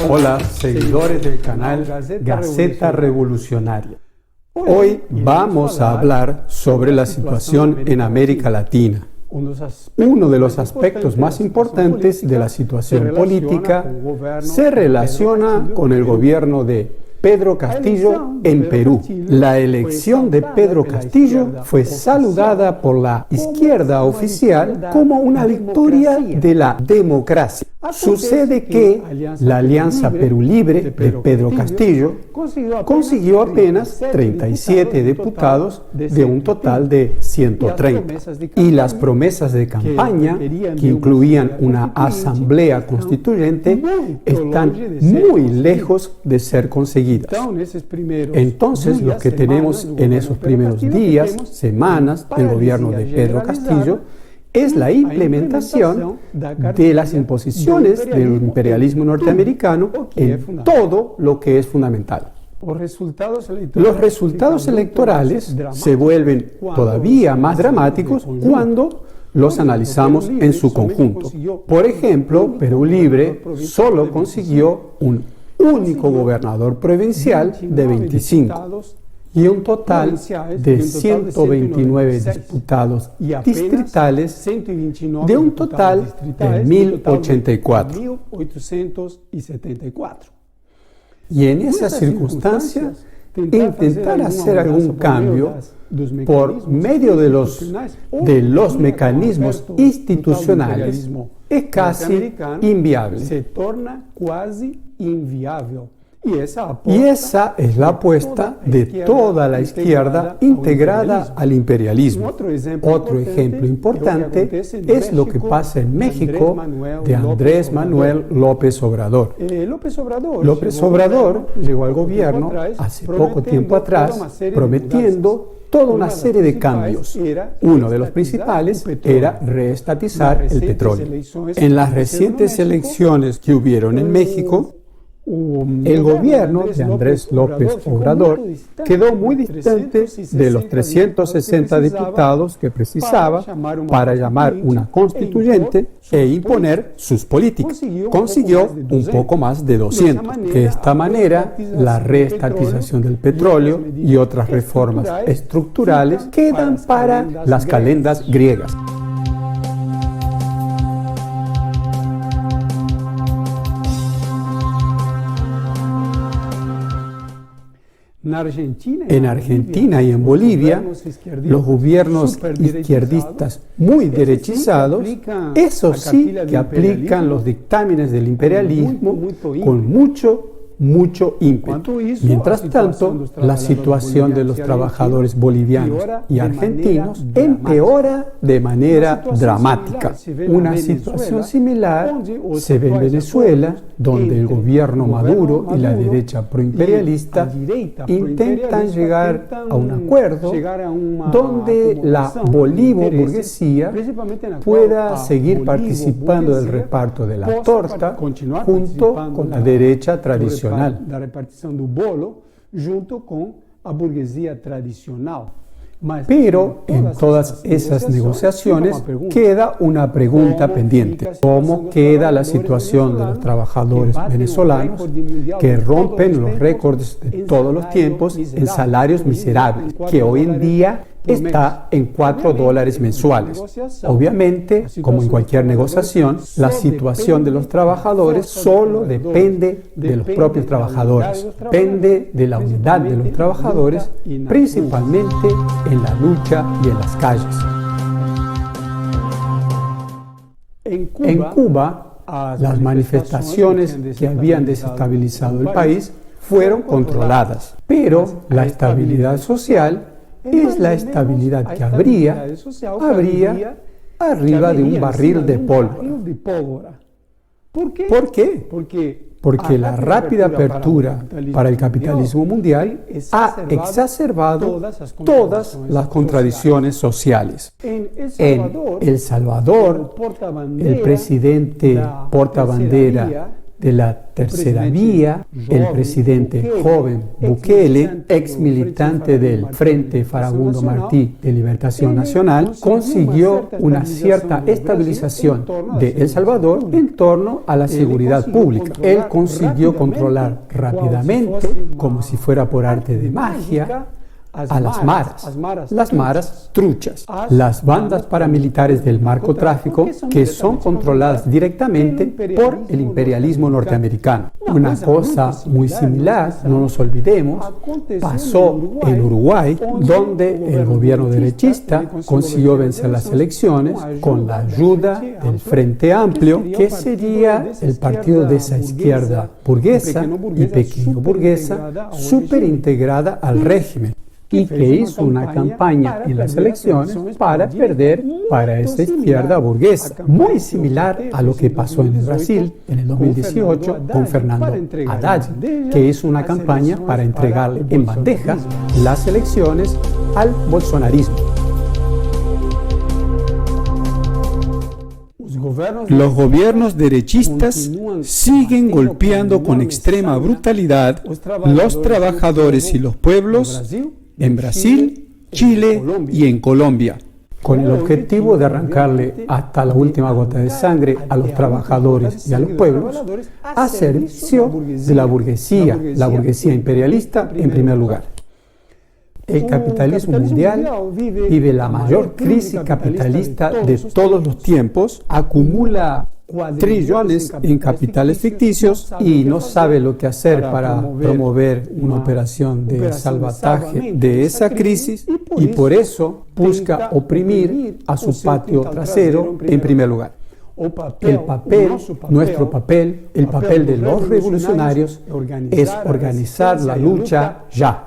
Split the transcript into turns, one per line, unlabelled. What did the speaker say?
Hola, seguidores del canal Gaceta Revolucionaria. Hoy vamos a hablar sobre la situación en América Latina. Uno de los aspectos más importantes de la situación política se relaciona con el gobierno de Pedro Castillo en Perú. La elección de Pedro Castillo fue saludada por la izquierda oficial como una victoria de la democracia. Sucede que la Alianza Perú Libre de Pedro Castillo consiguió apenas 37 diputados de un total de 130. Y las promesas de campaña, que incluían una asamblea constituyente, están muy lejos de ser conseguidas. Entonces, lo que tenemos en esos primeros días, semanas del gobierno de Pedro Castillo es la implementación de las imposiciones del imperialismo norteamericano en todo lo que es fundamental. Los resultados electorales se vuelven todavía más dramáticos cuando los analizamos en su conjunto. Por ejemplo, Perú Libre solo consiguió un único gobernador provincial de 25 y un total de 129 diputados distritales de un total de 1084. Y en esas circunstancias, intentar hacer algún cambio por medio de los mecanismos institucionales es casi inviable. Se torna casi inviable. Y esa es la apuesta de toda la izquierda integrada al imperialismo. Otro ejemplo importante es lo que pasa en México de Andrés Manuel López Obrador. López Obrador llegó al gobierno hace poco tiempo atrás prometiendo toda una serie de cambios. Uno de los principales era reestatizar el petróleo. En las recientes elecciones que hubieron en México, el gobierno de Andrés López Obrador quedó muy distante de los 360 diputados que precisaba para llamar una constituyente e imponer sus políticas. Consiguió un poco más de 200. De esta manera, la reestatización del petróleo y otras reformas estructurales quedan para las calendas griegas. En Argentina y en Bolivia, los gobiernos izquierdistas muy derechizados, esos sí que aplican los dictámenes del imperialismo con mucho ímpetu. Mientras tanto, la situación de los trabajadores bolivianos y argentinos empeora de manera dramática. Una situación similar se ve en Venezuela, donde el gobierno Maduro y la derecha proimperialista intentan llegar a un acuerdo donde la bolivo-burguesía pueda seguir participando del reparto de la torta junto con la derecha tradicional. La repartición del bolo junto con la burguesía tradicional. Pero en todas esas negociaciones queda una pregunta pendiente. ¿Cómo queda la situación de los trabajadores venezolanos que rompen los récords de todos los tiempos en salarios miserables, que hoy en día está en $4 mensuales? Obviamente, como en cualquier negociación, la situación de los trabajadores solo depende de los propios trabajadores, depende de la unidad de los trabajadores, principalmente en la lucha y en las calles. En Cuba, las manifestaciones que habían desestabilizado el país fueron controladas, pero la estabilidad social es la estabilidad que habría arriba de un barril de pólvora. ¿Por qué? Porque la rápida apertura para el capitalismo mundial ha exacerbado todas las contradicciones sociales. En El Salvador, el presidente portabandera de la tercera vía, el presidente joven Bukele, ex militante del Frente Farabundo Martí de Liberación Nacional, consiguió una cierta estabilización de El Salvador en torno a la seguridad pública. Él consiguió controlar rápidamente, como si fuera por arte de magia, a las maras truchas, las bandas paramilitares del narcotráfico que son controladas directamente por el imperialismo norteamericano. Una cosa muy similar, no nos olvidemos, pasó en Uruguay, donde el gobierno derechista consiguió vencer las elecciones con la ayuda del Frente Amplio, que sería el partido de esa izquierda burguesa y pequeño burguesa superintegrada al régimen, y que hizo una campaña en las elecciones para perder para esa izquierda burguesa, muy similar a lo que pasó en el Brasil en el 2018 con Fernando Haddad, que hizo una campaña para entregarle en bandeja las elecciones al bolsonarismo. Los gobiernos derechistas siguen golpeando con extrema brutalidad los trabajadores y los pueblos en Brasil, Chile y en Colombia, con el objetivo de arrancarle hasta la última gota de sangre a los trabajadores y a los pueblos, a servicio de la burguesía imperialista en primer lugar. El capitalismo mundial vive la mayor crisis capitalista de todos los tiempos, acumula trillones en capitales ficticios y no sabe lo que hacer para promover una operación de salvataje de esa crisis, y por eso busca oprimir a su patio trasero en primer lugar. El papel, nuestro papel, el papel de los revolucionarios es organizar la lucha ya.